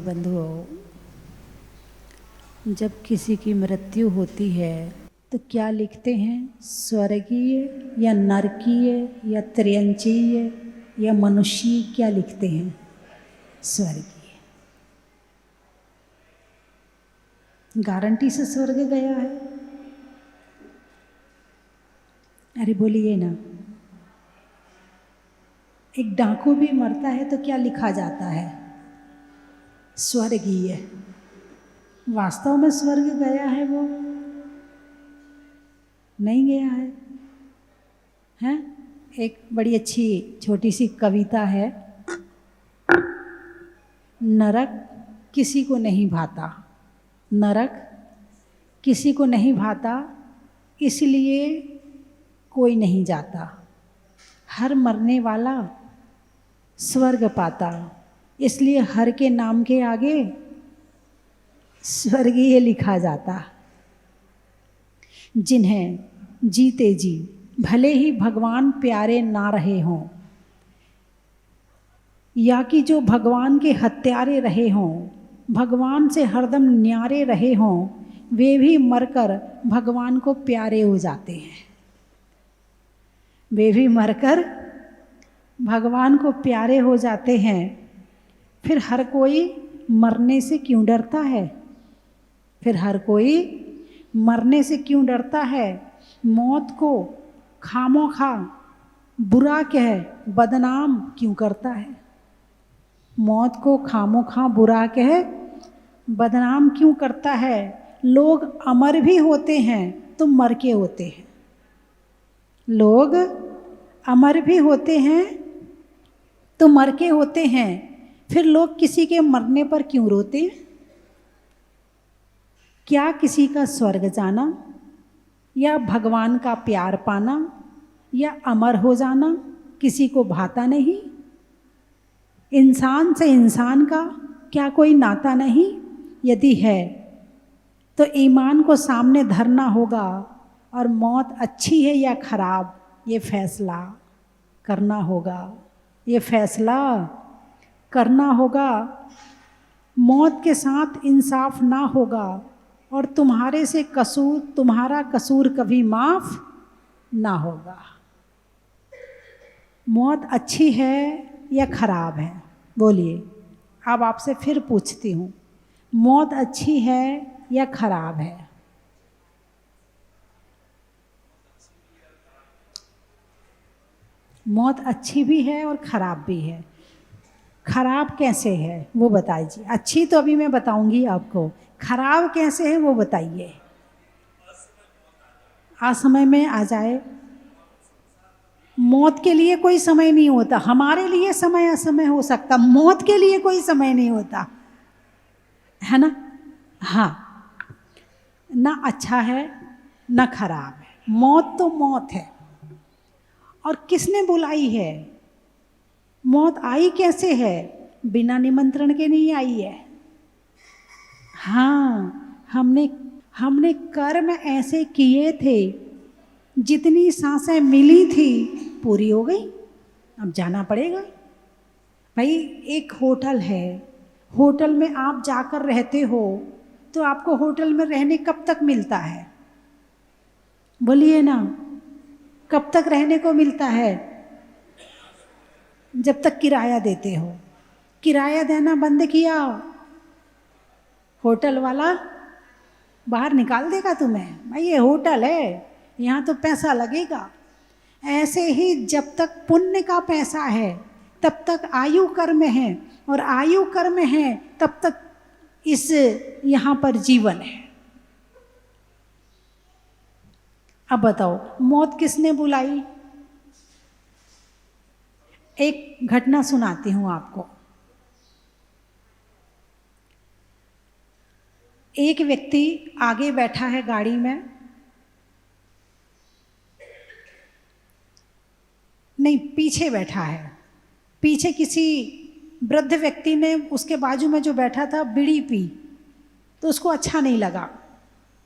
बंधुओं, जब किसी की मृत्यु होती है तो क्या लिखते हैं? स्वर्गीय या नरकीय या त्र्यंचीय या मनुष्य, क्या लिखते हैं? स्वर्गीय। गारंटी से स्वर्ग गया है? अरे बोलिए ना। एक डाकू भी मरता है तो क्या लिखा जाता है? स्वर्गीय। वास्तव में स्वर्ग गया है वो? नहीं गया है। हैं? एक बड़ी अच्छी छोटी सी कविता है, नरक किसी को नहीं भाता, नरक किसी को नहीं भाता, इसलिए कोई नहीं जाता, हर मरने वाला स्वर्ग पाता, इसलिए हर के नाम के आगे स्वर्गीय लिखा जाता। जिन्हें जीते जी भले ही भगवान प्यारे ना रहे हों, या कि जो भगवान के हत्यारे रहे हों, भगवान से हरदम न्यारे रहे हों, वे भी मरकर भगवान को प्यारे हो जाते हैं। वे भी मरकर भगवान को प्यारे हो जाते हैं। फिर हर कोई मरने से क्यों डरता है? फिर हर कोई मरने से क्यों डरता है? मौत को खामोखा बुरा कह बदनाम क्यों करता है? मौत को खामोखा बुरा कह बदनाम क्यों करता है? लोग अमर भी होते हैं तो मर के होते हैं। लोग अमर भी होते हैं तो मर के होते हैं। फिर लोग किसी के मरने पर क्यों रोते? क्या किसी का स्वर्ग जाना, या भगवान का प्यार पाना, या अमर हो जाना किसी को भाता नहीं? इंसान से इंसान का क्या कोई नाता नहीं? यदि है तो ईमान को सामने धरना होगा, और मौत अच्छी है या खराब ये फैसला करना होगा। ये फैसला करना होगा। मौत के साथ इंसाफ ना होगा, और तुम्हारे से कसूर, तुम्हारा कसूर कभी माफ ना होगा। मौत अच्छी है या खराब है? बोलिए। अब आपसे फिर पूछती हूँ, मौत अच्छी है या खराब है? मौत अच्छी भी है और खराब भी है। खराब कैसे है वो बताइए। अच्छी तो अभी मैं बताऊंगी आपको, खराब कैसे है वो बताइए। असमय में आ जाए। मौत के लिए कोई समय नहीं होता। हमारे लिए समय असमय हो सकता, मौत के लिए कोई समय नहीं होता, है ना? हाँ, ना अच्छा है ना खराब है। मौत तो मौत है। और किसने बुलाई है? मौत आई कैसे है? बिना निमंत्रण के नहीं आई है। हाँ, हमने कर्म ऐसे किए थे, जितनी सांसें मिली थी पूरी हो गई, अब जाना पड़ेगा। भाई एक होटल है, होटल में आप जाकर रहते हो तो आपको होटल में रहने कब तक मिलता है? बोलिए ना, कब तक रहने को मिलता है? जब तक किराया देते हो। किराया देना बंद किया, होटल वाला बाहर निकाल देगा तुम्हें। भाई ये होटल है, यहाँ तो पैसा लगेगा। ऐसे ही जब तक पुण्य का पैसा है तब तक आयु कर्म है, और आयु कर्म है तब तक इस यहाँ पर जीवन है। अब बताओ, मौत किसने बुलाई? एक घटना सुनाती हूँ आपको। एक व्यक्ति आगे बैठा है गाड़ी में, नहीं पीछे बैठा है। पीछे किसी वृद्ध व्यक्ति ने उसके बाजू में जो बैठा था बीड़ी पी, तो उसको अच्छा नहीं लगा।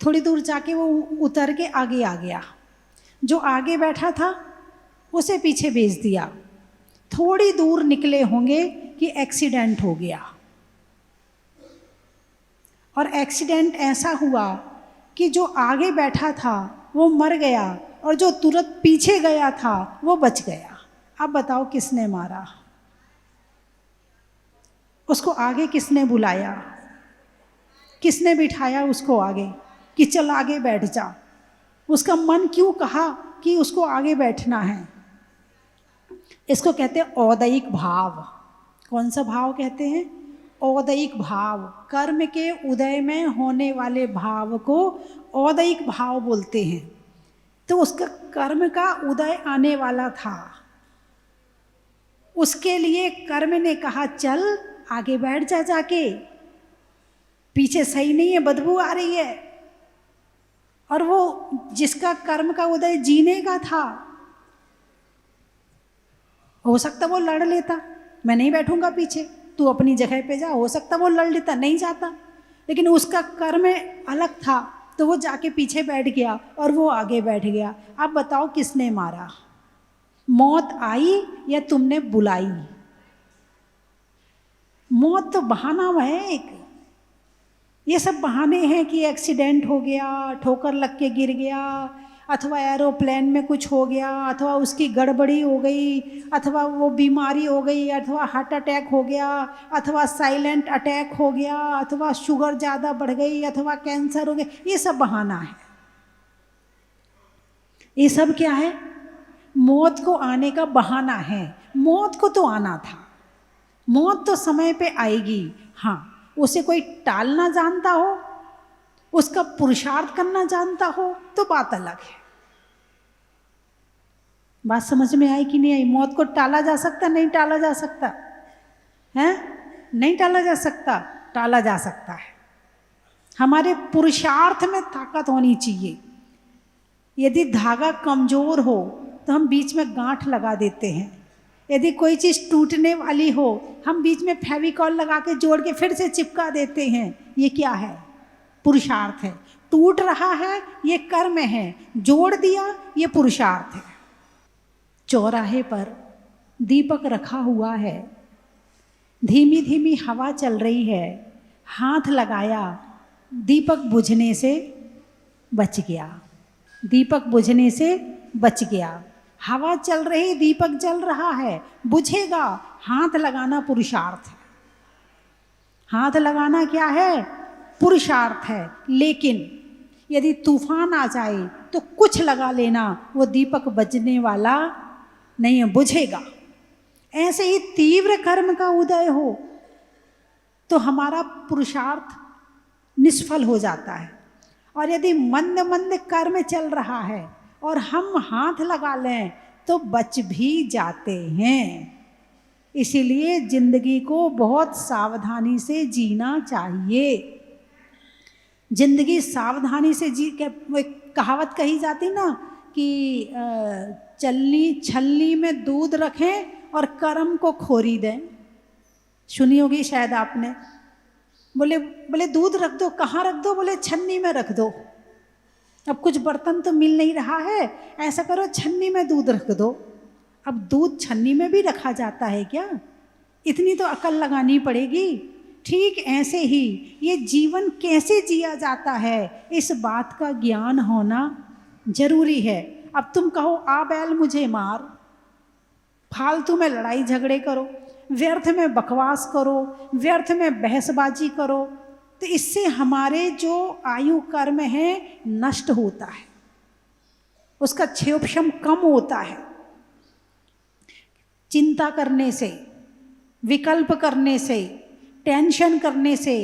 थोड़ी दूर जाके वो उतर के आगे आ गया। जो आगे बैठा था उसे पीछे भेज दिया। थोड़ी दूर निकले होंगे कि एक्सीडेंट हो गया। और एक्सीडेंट ऐसा हुआ कि जो आगे बैठा था वो मर गया और जो तुरंत पीछे गया था वो बच गया। अब बताओ किसने मारा? उसको आगे किसने बुलाया? किसने बिठाया उसको आगे कि चल आगे बैठ जा? उसका मन क्यों कहा कि उसको आगे बैठना है? इसको कहते हैं औदैहिक भाव। कौन सा भाव कहते हैं? औदैहिक भाव। कर्म के उदय में होने वाले भाव को औदैहिक भाव बोलते हैं। तो उसका कर्म का उदय आने वाला था, उसके लिए कर्म ने कहा चल आगे बैठ जा, जाके पीछे सही नहीं है, बदबू आ रही है। और वो जिसका कर्म का उदय जीने का था, हो सकता वो लड़ लेता, मैं नहीं बैठूंगा पीछे, तू अपनी जगह पे जा, हो सकता वो लड़ लेता, नहीं जाता, लेकिन उसका कर्म अलग था तो वो जाके पीछे बैठ गया और वो आगे बैठ गया। अब बताओ किसने मारा? मौत आई या तुमने बुलाई? मौत तो बहाना है एक। ये सब बहाने हैं कि एक्सीडेंट हो गया, ठोकर लग के गिर गया, अथवा एरोप्लेन में कुछ हो गया, अथवा उसकी गड़बड़ी हो गई, अथवा वो बीमारी हो गई, अथवा हार्ट अटैक हो गया, अथवा साइलेंट अटैक हो गया, अथवा शुगर ज़्यादा बढ़ गई, अथवा कैंसर हो गया। ये सब बहाना है। ये सब क्या है? मौत को आने का बहाना है। मौत को तो आना था, मौत तो समय पे आएगी। हाँ, उसे कोई टालना जानता हो, उसका पुरुषार्थ करना जानता हो तो बात अलग है। बात समझ में आई कि नहीं आई? मौत को टाला जा सकता? नहीं टाला जा सकता है? नहीं टाला जा सकता? टाला जा सकता है। हमारे पुरुषार्थ में ताकत होनी चाहिए। यदि धागा कमजोर हो तो हम बीच में गांठ लगा देते हैं। यदि कोई चीज़ टूटने वाली हो, हम बीच में फेविकॉल लगा के जोड़ के फिर से चिपका देते हैं। ये क्या है? पुरुषार्थ है। टूट रहा है, ये कर्म है। जोड़ दिया, ये पुरुषार्थ है। चौराहे पर दीपक रखा हुआ है, धीमी धीमी हवा चल रही है, हाथ लगाया, दीपक बुझने से बच गया। दीपक बुझने से बच गया। हवा चल रही, दीपक जल रहा है, बुझेगा। हाथ लगाना पुरुषार्थ है। हाथ लगाना क्या है? पुरुषार्थ है। लेकिन यदि तूफान आ जाए तो कुछ लगा लेना, वो दीपक बजने वाला नहीं है, बुझेगा। ऐसे ही तीव्र कर्म का उदय हो तो हमारा पुरुषार्थ निष्फल हो जाता है। और यदि मंद मंद कर्म चल रहा है और हम हाथ लगा लें तो बच भी जाते हैं। इसीलिए जिंदगी को बहुत सावधानी से जीना चाहिए। जिंदगी सावधानी से जी के, कहावत कही जाती ना कि छलनी में दूध रखें और कर्म को खोरी दें। सुनी होगी शायद आपने। बोले दूध रख दो, कहाँ रख दो? बोले छन्नी में रख दो। अब कुछ बर्तन तो मिल नहीं रहा है, ऐसा करो छन्नी में दूध रख दो। अब दूध छन्नी में भी रखा जाता है क्या? इतनी तो अकल लगानी पड़ेगी। ठीक ऐसे ही ये जीवन कैसे जिया जाता है, इस बात का ज्ञान होना जरूरी है। अब तुम कहो आ बैल मुझे मार, फालतू में लड़ाई झगड़े करो, व्यर्थ में बकवास करो, व्यर्थ में बहसबाजी करो, तो इससे हमारे जो आयु कर्म है नष्ट होता है, उसका क्षोभक्षम कम होता है। चिंता करने से, विकल्प करने से, टेंशन करने से,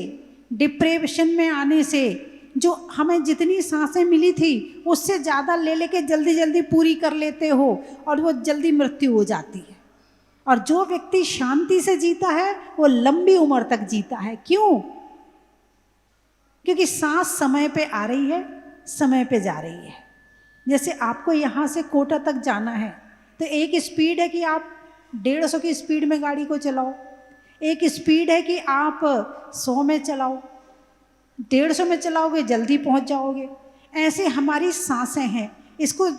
डिप्रेशन में आने से जो हमें जितनी सांसें मिली थी उससे ज़्यादा ले लेके जल्दी जल्दी पूरी कर लेते हो और वो जल्दी मृत्यु हो जाती है। और जो व्यक्ति शांति से जीता है वो लंबी उम्र तक जीता है। क्यों? क्योंकि सांस समय पे आ रही है, समय पे जा रही है। जैसे आपको यहाँ से कोटा तक जाना है तो एक स्पीड है कि आप 150 की स्पीड में गाड़ी को चलाओ, एक स्पीड है कि आप 100 में चलाओ। 150 में चलाओगे जल्दी पहुँच जाओगे। ऐसे हमारी सांसें हैं, इसको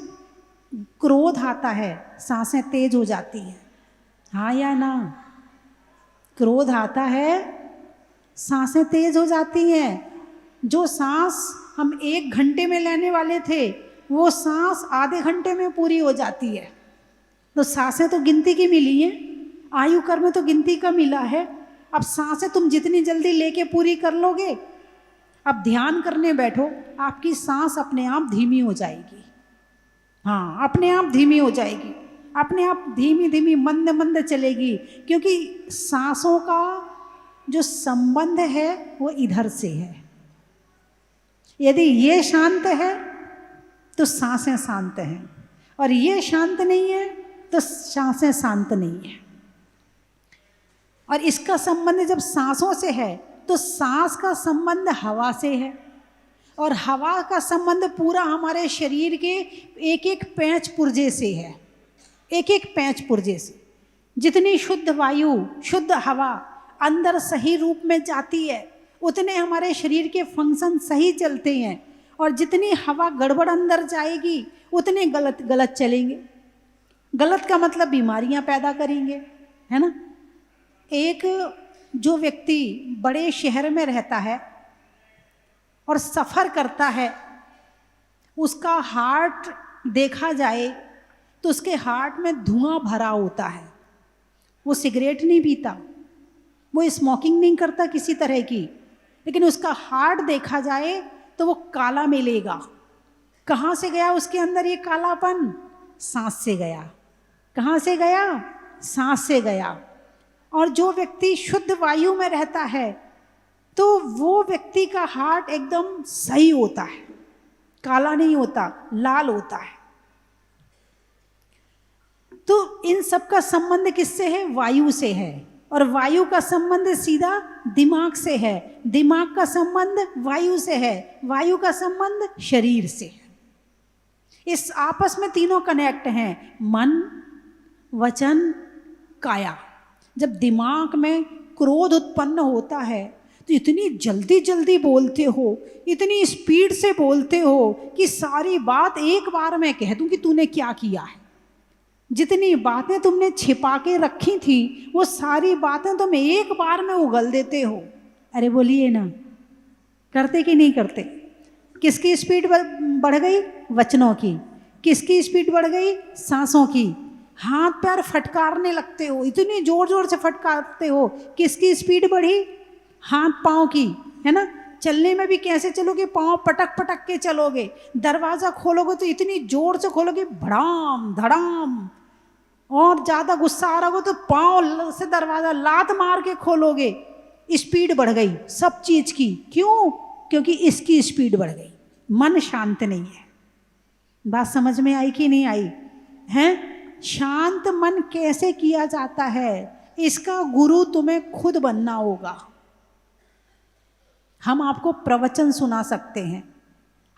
क्रोध आता है, सांसें तेज हो जाती हैं। हाँ या ना? क्रोध आता है, सांसें तेज हो जाती हैं जो सांस हम 1 घंटे में लेने वाले थे, वो सांस आधे घंटे में पूरी हो जाती है। तो सांसें तो गिनती की मिली हैं, आयु कर्म में तो गिनती का मिला है। अब सांसें तुम जितनी जल्दी लेके पूरी कर लोगे, अब ध्यान करने बैठो, आपकी सांस अपने आप धीमी हो जाएगी। हाँ, अपने आप धीमी हो जाएगी, अपने आप धीमी धीमी मंद मंद चलेगी, क्योंकि सांसों का जो संबंध है वो इधर से है। यदि ये शांत है तो सांसें शांत हैं, और ये शांत नहीं है तो सांसें शांत नहीं है। और इसका संबंध जब सांसों से है तो सांस का संबंध हवा से है, और हवा का संबंध पूरा हमारे शरीर के एक एक पैंच पुर्जे से है, एक एक पैंच पुर्जे से। जितनी शुद्ध वायु, शुद्ध हवा अंदर सही रूप में जाती है, उतने हमारे शरीर के फंक्शन सही चलते हैं, और जितनी हवा गड़बड़ अंदर जाएगी उतने गलत गलत चलेंगे। गलत का मतलब बीमारियां पैदा करेंगे, है ना। एक जो व्यक्ति बड़े शहर में रहता है और सफ़र करता है, उसका हार्ट देखा जाए तो उसके हार्ट में धुआं भरा होता है। वो सिगरेट नहीं पीता, वो स्मोकिंग नहीं करता किसी तरह की, लेकिन उसका हार्ट देखा जाए तो वो काला मिलेगा। कहाँ से गया उसके अंदर ये कालापन? सांस से गया। कहाँ से गया? सांस से गया। और जो व्यक्ति शुद्ध वायु में रहता है तो वो व्यक्ति का हार्ट एकदम सही होता है, काला नहीं होता, लाल होता है। तो इन सब का संबंध किससे है? वायु से है। और वायु का संबंध सीधा दिमाग से है, दिमाग का संबंध वायु से है, वायु का संबंध शरीर से है। इस आपस में तीनों कनेक्ट हैं, मन, वचन, काया। जब दिमाग में क्रोध उत्पन्न होता है तो इतनी जल्दी जल्दी बोलते हो, इतनी स्पीड से बोलते हो कि सारी बात एक बार में कह दूं कि तूने क्या किया है। जितनी बातें तुमने छिपा के रखी थी वो सारी बातें तुम एक बार में उगल देते हो। अरे बोलिए ना, करते कि नहीं करते? किसकी स्पीड बढ़ गई? वचनों की। किसकी स्पीड बढ़ गई? सांसों की। हाथ पैर फटकारने लगते हो, इतनी जोर जोर से फटकारते हो। किसकी स्पीड बढ़ी? हाथ पाँव की, है ना। चलने में भी कैसे चलोगे? पाँव पटक पटक के चलोगे। दरवाज़ा खोलोगे तो इतनी जोर से खोलोगे, भड़ाम धड़ाम। और ज़्यादा गुस्सा आ रहा हो तो पाँव से दरवाज़ा लात मार के खोलोगे। स्पीड बढ़ गई सब चीज़ की। क्यों? क्योंकि इसकी स्पीड बढ़ गई। मन शांत नहीं है। बात समझ में आई कि नहीं आई? हैं? शांत मन कैसे किया जाता है, इसका गुरु तुम्हें खुद बनना होगा। हम आपको प्रवचन सुना सकते हैं,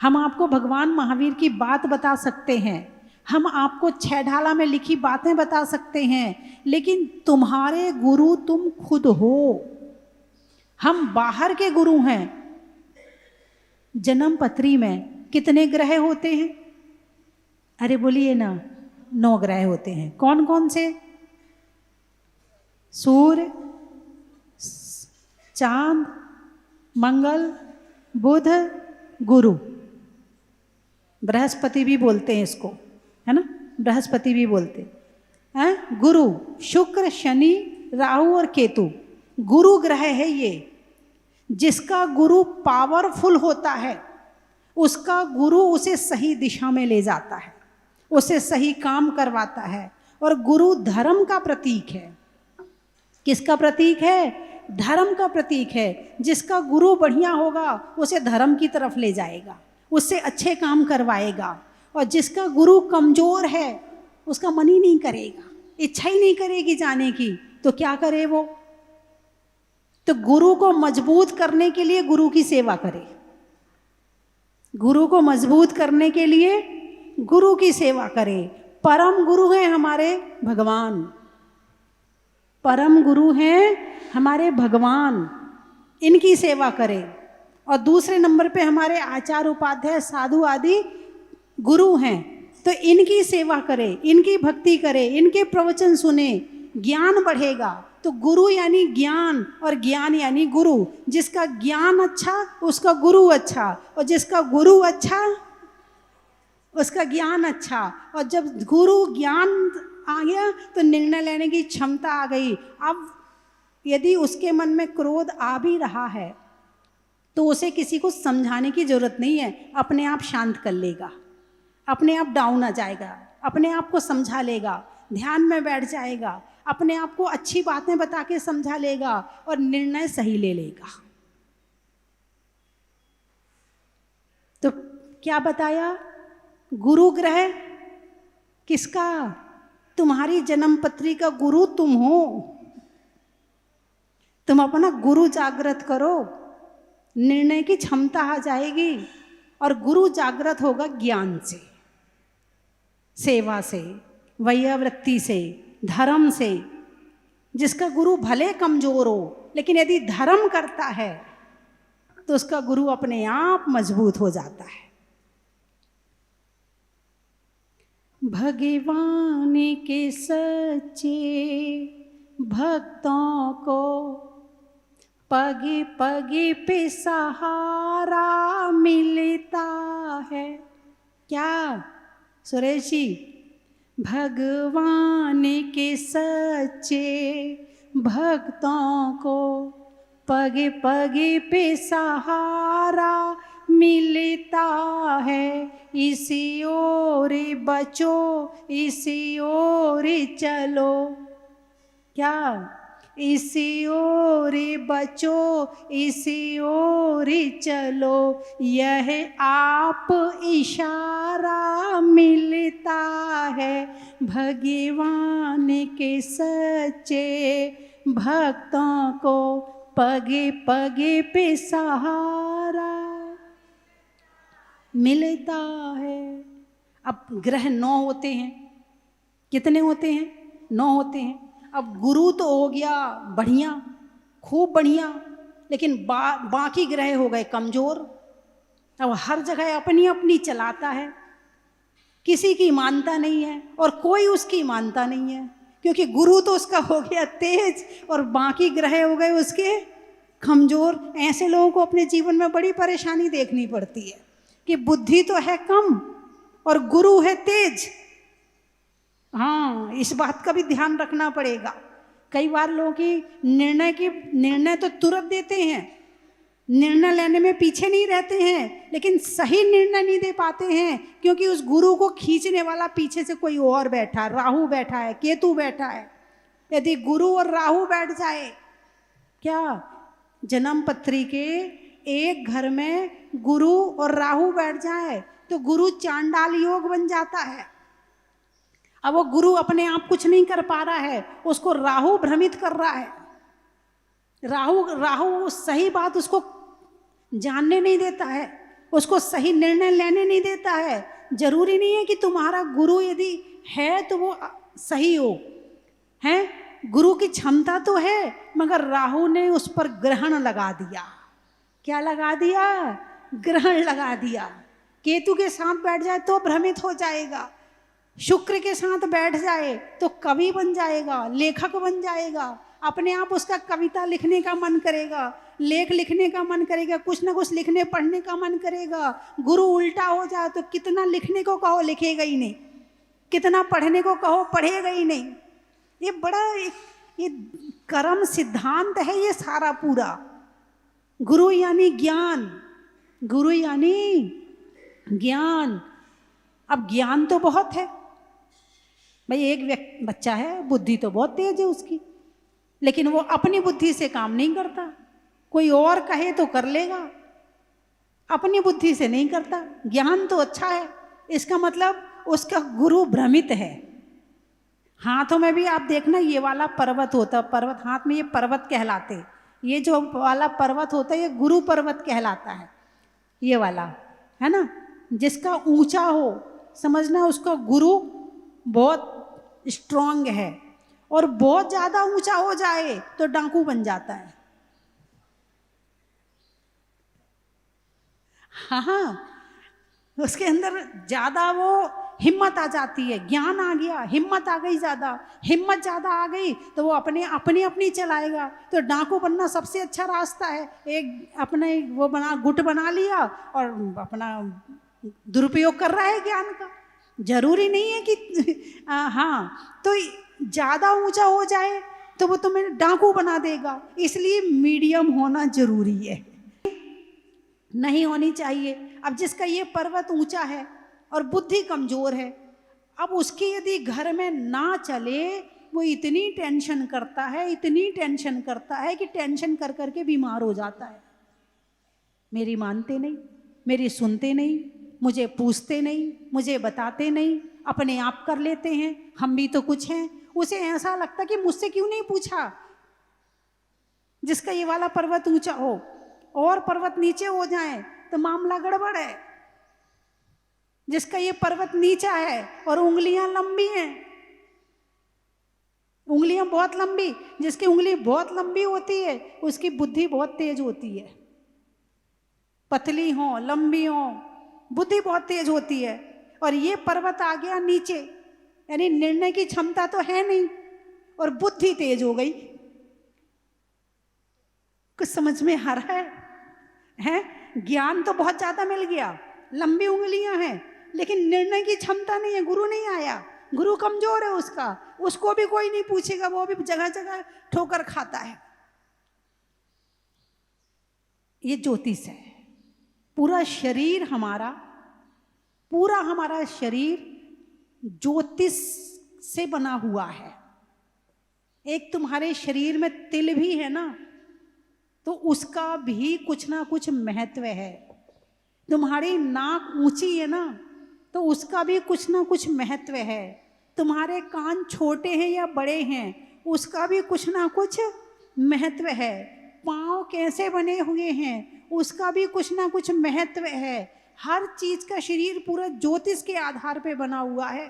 हम आपको भगवान महावीर की बात बता सकते हैं, हम आपको 6 ढाला में लिखी बातें बता सकते हैं, लेकिन तुम्हारे गुरु तुम खुद हो। हम बाहर के गुरु हैं। जन्म पत्री में कितने ग्रह होते हैं? अरे बोलिए ना, 9 ग्रह होते हैं। कौन कौन से? सूर्य, चांद, मंगल, बुध, गुरु। बृहस्पति भी बोलते हैं इसको, है ना। बृहस्पति भी बोलते हैं। गुरु, शुक्र, शनि, राहु और केतु गुरु ग्रह है ये। जिसका गुरु पावरफुल होता है उसका गुरु उसे सही दिशा में ले जाता है, उसे सही काम करवाता है। और गुरु धर्म का प्रतीक है। किसका प्रतीक है? धर्म का प्रतीक है। जिसका गुरु बढ़िया होगा उसे धर्म की तरफ ले जाएगा, उससे अच्छे काम करवाएगा। और जिसका गुरु कमजोर है उसका मन ही नहीं करेगा, इच्छा ही नहीं करेगी जाने की, तो क्या करे वो? तो गुरु को मजबूत करने के लिए गुरु की सेवा करे। गुरु को मजबूत करने के लिए गुरु की सेवा करें। परम गुरु हैं हमारे भगवान, परम गुरु हैं हमारे भगवान, इनकी सेवा करें। और दूसरे नंबर पे हमारे आचार्य, उपाध्याय, साधु आदि गुरु हैं, तो इनकी सेवा करें, इनकी भक्ति करें, इनके प्रवचन सुने, ज्ञान बढ़ेगा। तो गुरु यानी ज्ञान और ज्ञान यानी गुरु। जिसका ज्ञान अच्छा उसका गुरु अच्छा, और जिसका गुरु अच्छा उसका ज्ञान अच्छा। और जब गुरु ज्ञान आ गया तो निर्णय लेने की क्षमता आ गई। अब यदि उसके मन में क्रोध आ भी रहा है तो उसे किसी को समझाने की जरूरत नहीं है, अपने आप शांत कर लेगा, अपने आप डाउन आ जाएगा, अपने आप को समझा लेगा, ध्यान में बैठ जाएगा, अपने आप को अच्छी बातें बता के समझा लेगा और निर्णय सही ले लेगा। तो क्या बताया? गुरु ग्रह किसका? तुम्हारी जन्म पत्री का गुरु तुम हो। तुम अपना गुरु जागृत करो, निर्णय की क्षमता आ जाएगी। और गुरु जागृत होगा ज्ञान से, सेवा से, वैयावृत्ति से, धर्म से। जिसका गुरु भले कमजोर हो लेकिन यदि धर्म करता है तो उसका गुरु अपने आप मजबूत हो जाता है। भगवान के सच्चे भक्तों को पगे पगे पे सहारा मिलता है। क्या सुरेश जी? भगवान के सच्चे भक्तों को पगे पगे पे सहारा मिलता है। इसी ओर बचो, इसी ओर चलो। क्या? इसी ओर बचो, इसी ओर चलो, यह आप इशारा मिलता है। भगवान के सच्चे भक्तों को पगे पगे पे सहारा मिलता है। अब ग्रह 9 होते हैं। कितने होते हैं? 9 होते हैं। अब गुरु तो हो गया बढ़िया, खूब बढ़िया, लेकिन बाकी ग्रह हो गए कमजोर। अब हर जगह अपनी अपनी चलाता है, किसी की मानता नहीं है और कोई उसकी मानता नहीं है, क्योंकि गुरु तो उसका हो गया तेज और बाकी ग्रह हो गए उसके कमजोर। ऐसे लोगों को अपने जीवन में बड़ी परेशानी देखनी पड़ती है कि बुद्धि तो है कम और गुरु है तेज। हाँ, इस बात का भी ध्यान रखना पड़ेगा। कई बार लोगों की निर्णय तो तुरंत देते हैं, निर्णय लेने में पीछे नहीं रहते हैं, लेकिन सही निर्णय नहीं दे पाते हैं, क्योंकि उस गुरु को खींचने वाला पीछे से कोई और बैठा है, राहु बैठा है, केतु बैठा है। यदि गुरु और राहु बैठ जाए, क्या जन्म पत्री के एक घर में गुरु और राहु बैठ जाए तो गुरु चांडाल योग बन जाता है। अब वो गुरु अपने आप कुछ नहीं कर पा रहा है, उसको राहु भ्रमित कर रहा है। राहु सही बात उसको जानने नहीं देता है, उसको सही निर्णय लेने नहीं देता है। जरूरी नहीं है कि तुम्हारा गुरु यदि है तो वो सही हो, है गुरु की क्षमता तो है, मगर राहु ने उस पर ग्रहण लगा दिया। क्या लगा दिया? ग्रहण लगा दिया। केतु के साथ बैठ जाए तो भ्रमित हो जाएगा, शुक्र के साथ बैठ जाए तो कवि बन जाएगा, लेखक बन जाएगा, अपने आप उसका कविता लिखने का मन करेगा, लेख लिखने का मन करेगा, कुछ ना कुछ लिखने पढ़ने का मन करेगा। गुरु उल्टा हो जाए तो कितना लिखने को कहो लिखेगा ही नहीं, कितना पढ़ने को कहो पढ़ेगा ही नहीं। ये बड़ा ये कर्म सिद्धांत है ये सारा पूरा। गुरु यानी ज्ञान, गुरु यानी ज्ञान। अब ज्ञान तो बहुत है भाई, एक बच्चा है, बुद्धि तो बहुत तेज है उसकी, लेकिन वो अपनी बुद्धि से काम नहीं करता। कोई और कहे तो कर लेगा, अपनी बुद्धि से नहीं करता। ज्ञान तो अच्छा है, इसका मतलब उसका गुरु भ्रमित है। हाथों में भी आप देखना, ये वाला पर्वत होता, पर्वत हाथ में, ये पर्वत कहलाते। ये जो वाला पर्वत होता है ये गुरु पर्वत कहलाता है, ये वाला है ना। जिसका ऊंचा हो समझना उसका गुरु बहुत स्ट्रांग है, और बहुत ज्यादा ऊंचा हो जाए तो डाकू बन जाता है। हाँ, उसके अंदर ज्यादा वो हिम्मत आ जाती है, ज्ञान आ गया, हिम्मत आ गई ज़्यादा, हिम्मत ज़्यादा आ गई तो वो अपनी चलाएगा। तो डाकू बनना सबसे अच्छा रास्ता है। एक अपने वो गुट बना लिया और अपना दुरुपयोग कर रहा है ज्ञान का। जरूरी नहीं है कि हाँ, तो ज़्यादा ऊंचा हो जाए तो वो तुम्हें डाकू बना देगा। इसलिए मीडियम होना जरूरी है, नहीं होनी चाहिए। अब जिसका ये पर्वत ऊंचा है और बुद्धि कमजोर है, अब उसकी यदि घर में ना चले, वो इतनी टेंशन करता है, इतनी टेंशन करता है कि टेंशन कर करके बीमार हो जाता है। मेरी मानते नहीं, मेरी सुनते नहीं, मुझे पूछते नहीं, मुझे बताते नहीं, अपने आप कर लेते हैं, हम भी तो कुछ हैं। उसे ऐसा लगता कि मुझसे क्यों नहीं पूछा। जिसका ये वाला पर्वत ऊंचा हो और पर्वत नीचे हो जाए तो मामला गड़बड़ है। जिसका ये पर्वत नीचा है और उंगलियां लंबी हैं, उंगलियां बहुत लंबी, जिसकी उंगली बहुत लंबी होती है उसकी बुद्धि बहुत तेज होती है। पतली हो, लंबी हो, बुद्धि बहुत तेज होती है। और ये पर्वत आ गया नीचे, यानी निर्णय की क्षमता तो है नहीं और बुद्धि तेज हो गई। कुछ समझ में आ रहा है? ज्ञान तो बहुत ज्यादा मिल गया, लंबी उंगलियां हैं, लेकिन निर्णय की क्षमता नहीं है। गुरु नहीं आया, गुरु कमजोर है उसका, उसको भी कोई नहीं पूछेगा, वो भी जगह जगह ठोकर खाता है। ये ज्योतिष है। पूरा शरीर हमारा, पूरा हमारा शरीर ज्योतिष से बना हुआ है। एक तुम्हारे शरीर में तिल भी है ना, तो उसका भी कुछ ना कुछ महत्व है। तुम्हारी नाक ऊंची है ना, तो उसका भी कुछ ना कुछ महत्व है। तुम्हारे कान छोटे हैं या बड़े हैं, उसका भी कुछ ना कुछ महत्व है। पाँव कैसे बने हुए हैं, उसका भी कुछ ना कुछ महत्व है। हर चीज का शरीर पूरा ज्योतिष के आधार पे बना हुआ है।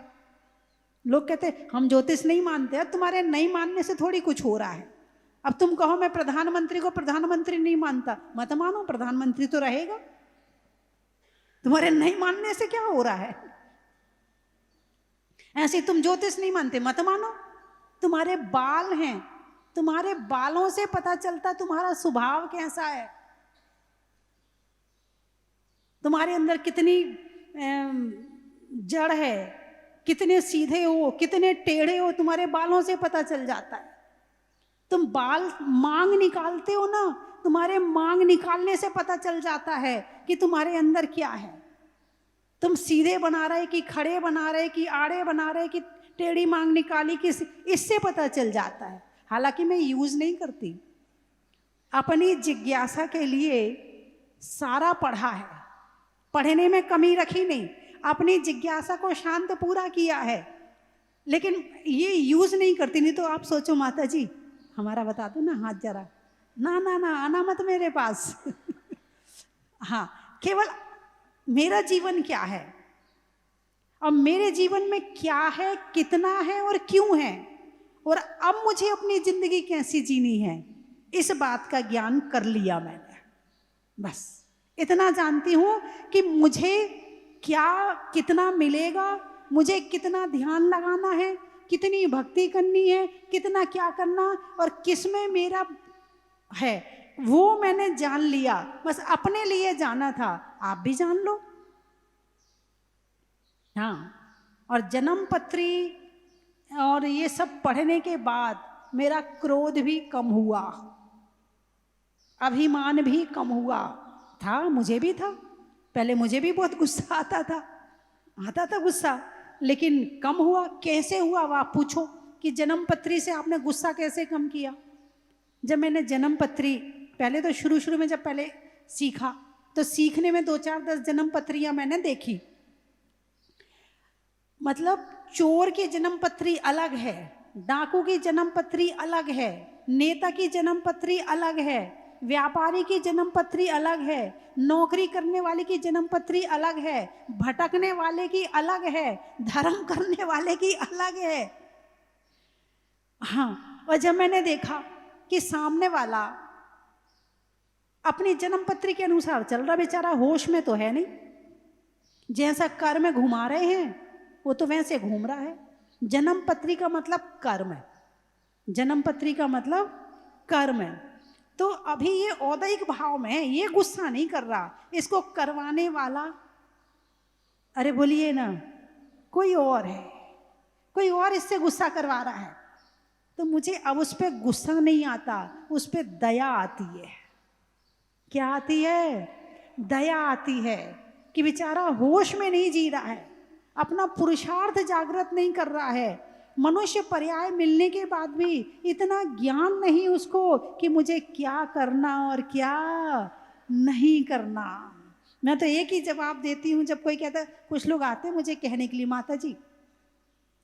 लोग कहते हैं हम ज्योतिष नहीं मानते। तुम्हारे नहीं मानने से थोड़ी कुछ हो रहा है। अब तुम कहो मैं प्रधानमंत्री को प्रधानमंत्री नहीं मानता, मत मानो, प्रधानमंत्री तो रहेगा। तुम्हारे नहीं मानने से क्या हो रहा है? ऐसे तुम ज्योतिष नहीं मानते, मत मानो। तुम्हारे बाल हैं, तुम्हारे बालों से पता चलता तुम्हारा स्वभाव कैसा है, तुम्हारे अंदर कितनी जड़ है, कितने सीधे हो, कितने टेढ़े हो, तुम्हारे बालों से पता चल जाता है। तुम बाल मांग निकालते हो ना, तुम्हारे मांग निकालने से पता चल जाता है कि तुम्हारे अंदर क्या है। तुम सीधे बना रहे कि खड़े बना रहे कि आड़े बना रहे कि टेढ़ी मांग निकाली, किस इससे पता चल जाता है। हालांकि मैं यूज नहीं करती, अपनी जिज्ञासा के लिए सारा पढ़ा है, पढ़ने में कमी रखी नहीं, अपनी जिज्ञासा को शांत पूरा किया है, लेकिन ये यूज नहीं करती। नहीं तो आप सोचो माता जी हमारा बता दो ना, हाथ जरा, ना ना ना आना मत मेरे पास। हाँ, केवल मेरा जीवन क्या है और मेरे जीवन में क्या है, कितना है और क्यों है, और अब मुझे अपनी जिंदगी कैसी जीनी है, इस बात का ज्ञान कर लिया मैंने। बस इतना जानती हूं कि मुझे क्या कितना मिलेगा, मुझे कितना ध्यान लगाना है, कितनी भक्ति करनी है, कितना क्या करना और किस में मेरा है, वो मैंने जान लिया। बस अपने लिए जाना था, आप भी जान लो। हाँ, और जन्म पत्री और ये सब पढ़ने के बाद मेरा क्रोध भी कम हुआ, अभिमान भी कम हुआ। था, मुझे भी था, पहले मुझे भी बहुत गुस्सा आता था गुस्सा, लेकिन कम हुआ। कैसे हुआ वो आप पूछो कि जन्म पत्री से आपने गुस्सा कैसे कम किया। जब मैंने जन्म पत्री पहले तो शुरू में जब पहले सीखा तो सीखने में 2-4-10 जन्म पत्रियां मैंने देखी। मतलब चोर की जन्म पत्री अलग है, डाकू की जन्म पत्री अलग है, नेता की जन्म पत्री अलग है, व्यापारी की जन्म पत्री अलग है, नौकरी करने वाले की जन्म पत्री अलग है, भटकने वाले की अलग है, धर्म करने वाले की अलग है। हाँ, और जब मैंने देखा कि सामने वाला अपनी जन्म पत्री के अनुसार चल रहा, बेचारा होश में तो है नहीं, जैसा कर्म घुमा रहे हैं वो तो वैसे घूम रहा है। जन्म पत्री का मतलब कर्म है, जन्म पत्री का मतलब कर्म है। तो अभी ये औदैहिक भाव में है, ये गुस्सा नहीं कर रहा, इसको करवाने वाला, अरे बोलिए ना, कोई और है, कोई और इससे गुस्सा करवा रहा है। तो मुझे अब उस पर गुस्सा नहीं आता, उस पर दया आती है। क्या आती है? दया आती है कि बेचारा होश में नहीं जी रहा है, अपना पुरुषार्थ जागृत नहीं कर रहा है। मनुष्य पर्याय मिलने के बाद भी इतना ज्ञान नहीं उसको कि मुझे क्या करना और क्या नहीं करना। मैं तो एक ही जवाब देती हूँ जब कोई कहता है, कुछ लोग आते हैं मुझे कहने के लिए, माता जी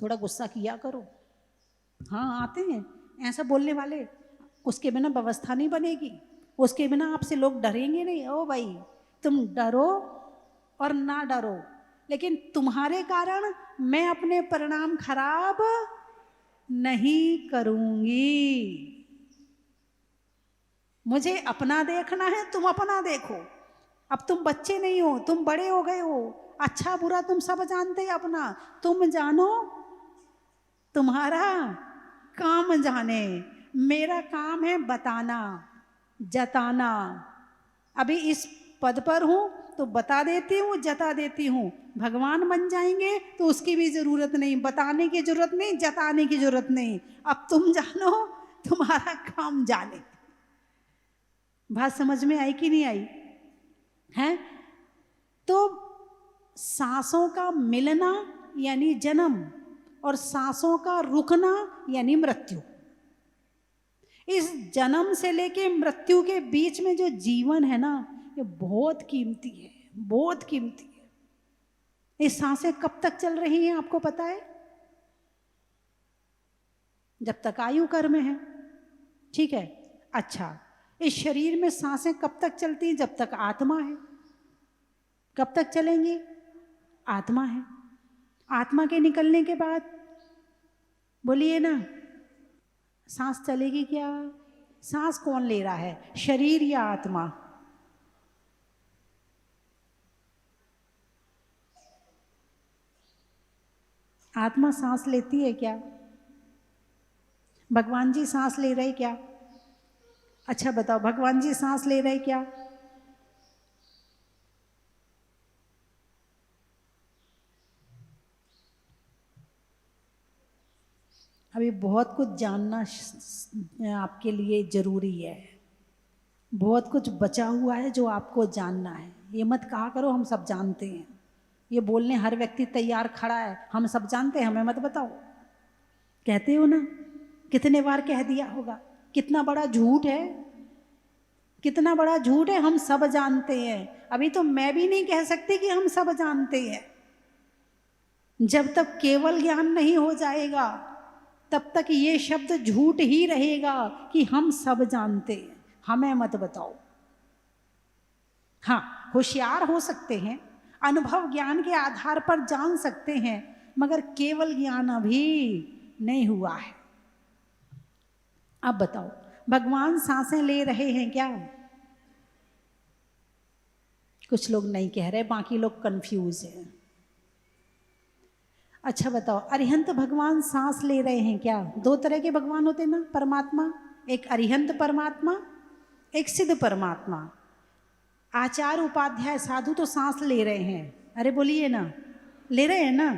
थोड़ा गुस्सा किया करो। हाँ आते हैं ऐसा बोलने वाले, उसके बिना व्यवस्था नहीं बनेगी, उसके बिना आपसे लोग डरेंगे नहीं। ओ भाई तुम डरो और ना डरो, लेकिन तुम्हारे कारण मैं अपने परिणाम खराब नहीं करूंगी। मुझे अपना देखना है, तुम अपना देखो। अब तुम बच्चे नहीं हो, तुम बड़े हो गए हो, अच्छा बुरा तुम सब जानते हैं अपना। तुम जानो, तुम्हारा काम जाने, मेरा काम है बताना, जताना। अभी इस पद पर हूं तो बता देती हूँ, जता देती हूँ। भगवान बन जाएंगे तो उसकी भी जरूरत नहीं, बताने की जरूरत नहीं, जताने की जरूरत नहीं। अब तुम जानो, तुम्हारा काम जाने। बात समझ में आई कि नहीं आई है? तो सांसों का मिलना यानी जन्म, और सांसों का रुकना यानी मृत्यु। इस जन्म से लेके मृत्यु के बीच में जो जीवन है ना, ये बहुत कीमती है, बहुत कीमती है। ये सांसें कब तक चल रही हैं आपको पता है? जब तक आयु कर्म है, ठीक है। अच्छा, इस शरीर में सांसें कब तक चलती हैं? जब तक आत्मा है। कब तक चलेंगी? आत्मा है। आत्मा के निकलने के बाद बोलिए ना, सांस चलेगी क्या? सांस कौन ले रहा है, शरीर या आत्मा? आत्मा सांस लेती है क्या? भगवान जी सांस ले रहे क्या? अच्छा बताओ, भगवान जी सांस ले रहे क्या? अभी बहुत कुछ जानना आपके लिए जरूरी है, बहुत कुछ बचा हुआ है जो आपको जानना है। ये मत कहा करो हम सब जानते हैं, ये बोलने हर व्यक्ति तैयार खड़ा है, हम सब जानते हैं, हमें मत बताओ। कहते हो ना, कितने बार कह दिया होगा। कितना बड़ा झूठ है, कितना बड़ा झूठ है, हम सब जानते हैं। अभी तो मैं भी नहीं कह सकती कि हम सब जानते हैं। जब तक केवल ज्ञान नहीं हो जाएगा तब तक ये शब्द झूठ ही रहेगा कि हम सब जानते हैं। हमें मत बताओ। हाँ, होशियार हो सकते हैं, अनुभव ज्ञान के आधार पर जान सकते हैं, मगर केवल ज्ञान अभी नहीं हुआ है। अब बताओ, भगवान सांसें ले रहे हैं क्या? कुछ लोग नहीं कह रहे, बाकी लोग कंफ्यूज हैं। अच्छा बताओ, अरिहंत भगवान सांस ले रहे हैं क्या? दो तरह के भगवान होते ना परमात्मा, एक अरिहंत परमात्मा, एक सिद्ध परमात्मा। आचार्य उपाध्याय साधु तो सांस ले रहे हैं, अरे बोलिए ना, ले रहे हैं ना?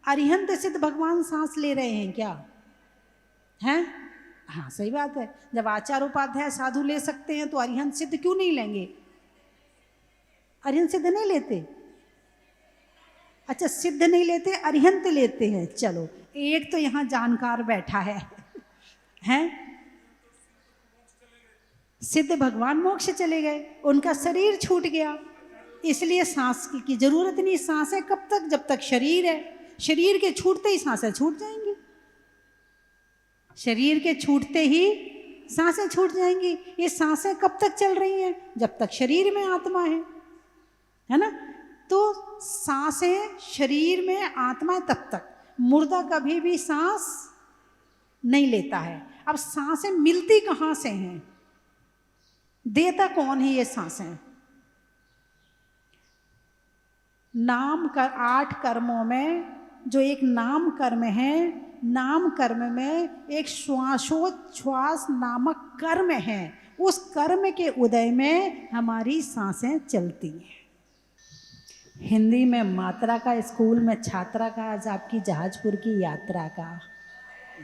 अरिहंत सिद्ध भगवान सांस ले रहे हैं क्या? हैं? हाँ सही बात है। जब आचार्य उपाध्याय साधु ले सकते हैं तो अरिहंत सिद्ध क्यों नहीं लेंगे? अरिहंत सिद्ध नहीं लेते? अच्छा, सिद्ध नहीं लेते, अरिहंत लेते हैं। चलो, एक तो यहाँ जानकार बैठा है हैं? सिद्ध भगवान मोक्ष चले गए, उनका शरीर छूट गया, इसलिए सांस की जरूरत नहीं। सांसें कब तक? जब तक शरीर है। शरीर के छूटते ही सांसें छूट जाएंगी, शरीर के छूटते ही सांसें छूट जाएंगी। ये सांसें कब तक चल रही हैं? जब तक शरीर में आत्मा है ना? तो सांसें शरीर में आत्मा है तब तक। मुर्दा कभी भी सांस नहीं लेता है। अब सांसें मिलती कहाँ से हैं? देता कौन है ये सांसें? नाम कर 8 कर्मों में जो एक नाम कर्म है, नाम कर्म में एक श्वासोच्छ्वास नामक कर्म है, उस कर्म के उदय में हमारी सांसें चलती हैं। हिंदी में मात्रा का, स्कूल में छात्रा का, आज आपकी जहाजपुर की यात्रा का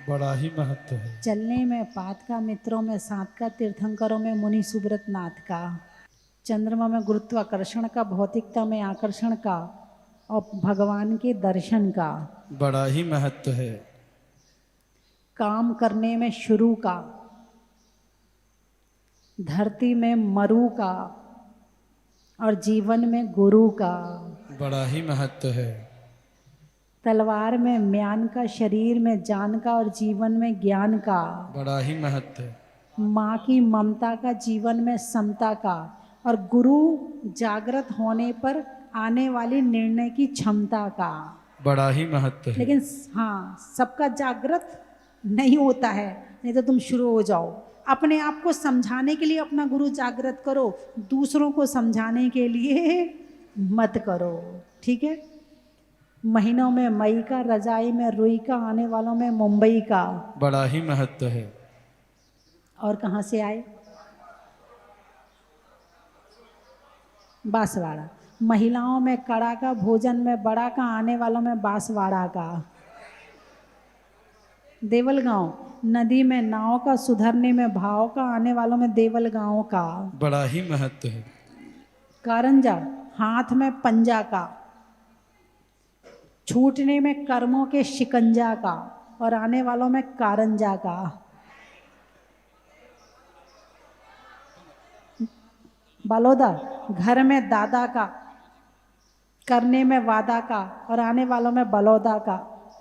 बड़ा ही महत्व है। चलने में पात का, मित्रों में साथ का, तीर्थंकरों में मुनि सुब्रत नाथ का, चंद्रमा में गुरुत्वाकर्षण का, भौतिकता में आकर्षण का और भगवान के दर्शन का। बड़ा ही महत्व है। काम करने में शुरू का, धरती में मरु का और जीवन में गुरु का। बड़ा ही महत्व है। तलवार में म्यान का, शरीर में जान का और जीवन में ज्ञान का। बड़ा ही महत्व है। माँ की ममता का, जीवन में समता का और गुरु जागृत होने पर आने वाली निर्णय की क्षमता का। बड़ा ही महत्व है। लेकिन हाँ, सबका जागृत नहीं होता है, नहीं तो तुम शुरू हो जाओ। अपने आप को समझाने के लिए अपना गुरु जागृत करो, दूसरों को समझाने के लिए मत करो। ठीक है। महीनों में मई का, रजाई में रुई का, आने वालों में मुंबई का। बड़ा ही महत्व है। और कहाँ से आए? बांसवाड़ा। महिलाओं में कड़ा का, भोजन में बड़ा का, आने वालों में बांसवाड़ा का। देवलगांव। नदी में नाव का, सुधरने में भाव का, आने वालों में देवलगांव का। बड़ा ही महत्व है। कारंजा। हाथ में पंजा का, छूटने में कर्मों के शिकंजा का और आने वालों में कारंजा का। बलौदा। घर में दादा का, करने में वादा का और आने वालों में बलौदा का।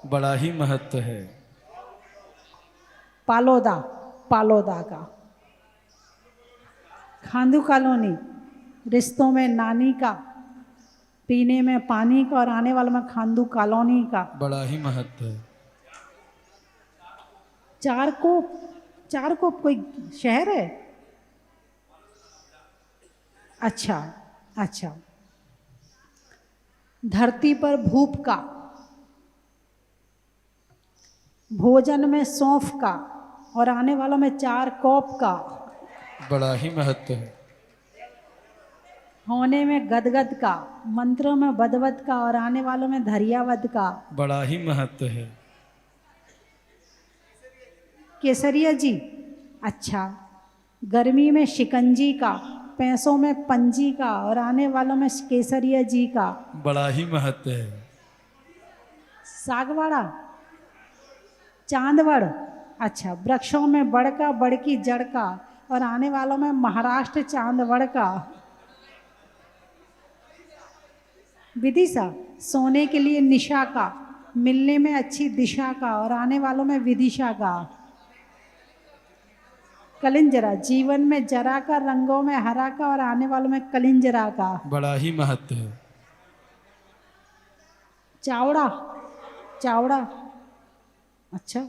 बड़ा ही महत्व है। पालोदा। पालोदा का। खांदू कॉलोनी। रिश्तों में नानी का, पीने में पानी का और आने वालों में खांदू कॉलोनी का। बड़ा ही महत्व है। चारकोप। चारकोप कोई शहर है? अच्छा अच्छा। धरती पर भूप का, भोजन में सौंफ का और आने वालों में चार कौप का। बड़ा ही महत्व है। होने में गदगद का, मंत्रों में बदवद का और आने वालों में धरियावद का। बड़ा ही महत्व है। केसरिया जी। अच्छा। गर्मी में शिकंजी का, पैसों में पंजी का और आने वालों में केसरिया जी का। बड़ा ही महत्व है। सागवाड़ा। चांदवड़। अच्छा। वृक्षों में बड़ का, बड़ की जड़ का और आने वालों में महाराष्ट्र चांदवड़ का। विदिशा। सोने के लिए निशा का, मिलने में अच्छी दिशा का और आने वालों में विदिशा का। कलिंजरा। जीवन में जरा का, रंगों में हरा का और आने वालों में कलिंजरा का। बड़ा ही महत्व है। चावड़ा। चावड़ा। अच्छा।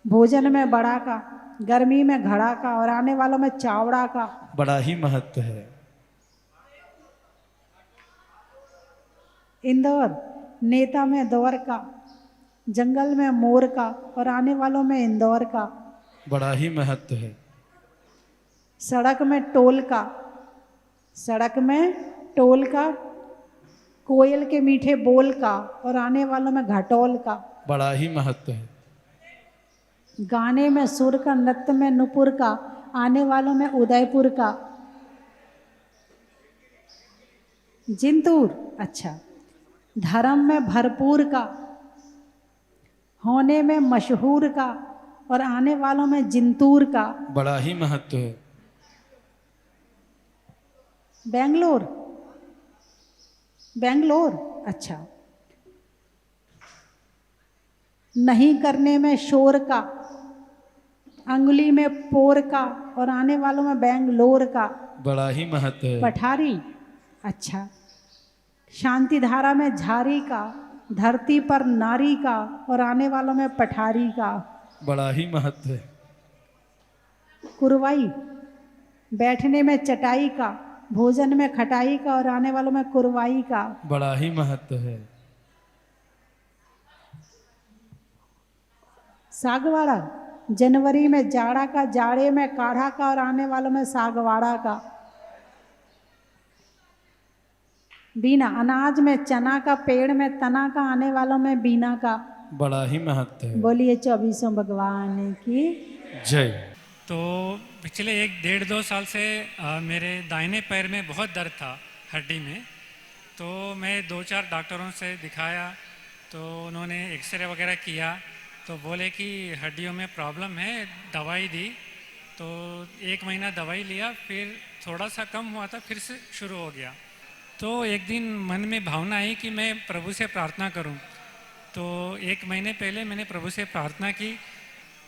भोजन में बड़ा का, गर्मी में घड़ा का और आने वालों में चावड़ा का। बड़ा ही महत्व है। इंदौर। नेता में दौर का, जंगल में मोर का और आने वालों में इंदौर का। बड़ा ही महत्व है। सड़क में टोल का, सड़क में टोल का, कोयल के मीठे बोल का और आने वालों में घटोल का। बड़ा ही महत्व है। गाने में सुर का, नृत्य में नुपुर का, आने वालों में उदयपुर का। जिंतूर। अच्छा। धर्म में भरपूर का, होने में मशहूर का और आने वालों में जिंतूर का। बड़ा ही महत्व है। बेंगलोर। बेंगलोर। अच्छा। नहीं करने में शोर का, अंगुली में पोर का और आने वालों में बेंगलोर का। बड़ा ही महत्व है। पठारी। अच्छा। शांति धारा में झारी का, धरती पर नारी का और आने वालों में पठारी का। बड़ा ही महत्व है। कुरवाई। बैठने में चटाई का, भोजन में खटाई का और आने वालों में कुरवाई का। बड़ा ही महत्व है। सागवाड़ा, जनवरी में जाड़ा का, जाड़े में काढ़ा का और आने वालों में सागवाड़ा का। बीना, अनाज में चना का, पेड़ में तना का, आने वालों में बीना का। बड़ा ही महत्व है। बोलिए 24 भगवान की जय। तो पिछले 1-1.5-2 साल से मेरे दाहिने पैर में बहुत दर्द था, हड्डी में। तो मैं 2-4 डॉक्टरों से दिखाया, तो उन्होंने एक्सरे वगैरह किया, तो बोले कि हड्डियों में प्रॉब्लम है, दवाई दी। तो 1 महीना दवाई लिया, फिर थोड़ा सा कम हुआ था, फिर से शुरू हो गया। तो एक दिन मन में भावना आई कि मैं प्रभु से प्रार्थना करूं। तो 1 महीने पहले मैंने प्रभु से प्रार्थना की,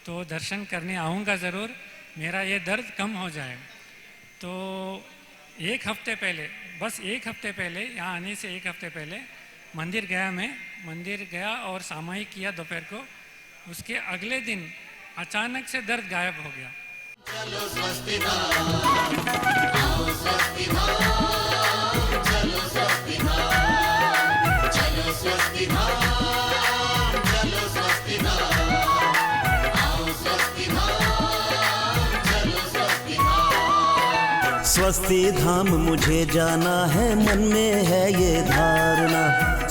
तो दर्शन करने आऊँगा ज़रूर, मेरा ये दर्द कम हो जाए। तो 1 हफ्ते पहले, बस 1 हफ्ते पहले, यहाँ आने से 1 हफ्ते पहले मंदिर गया। मैं मंदिर गया और सामायिक किया दोपहर को। उसके अगले दिन अचानक से दर्द गायब हो गया। चलो स्वस्ति धाम, आओ स्वस्ति धाम, चलो स्वस्ति धाम, चलो स्वस्ति धाम, चलो स्वस्ति धाम, आओ स्वस्ति धाम, चलो स्वस्ति धाम। स्वस्ति धाम मुझे जाना है, मन में है ये धारणा।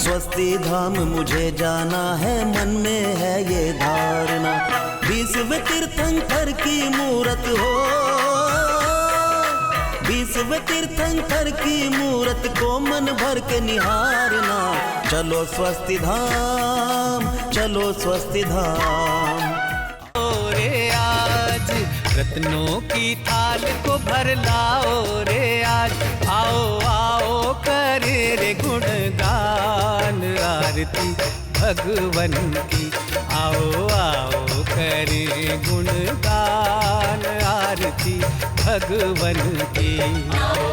स्वस्ति धाम मुझे जाना है, मन में है ये धारणा। 20वें तीर्थंकर की मूरत हो, 20वें तीर्थंकर की मूरत को मन भर के निहारना। चलो स्वस्ति धाम, चलो स्वस्ति धाम। रे आज रत्नों की थाल को भर लाओ रे आज, आओ आओ करे रे गुणगान आरती भगवन की, आओ आओ करे गुणगान आरती भगवन की। आओ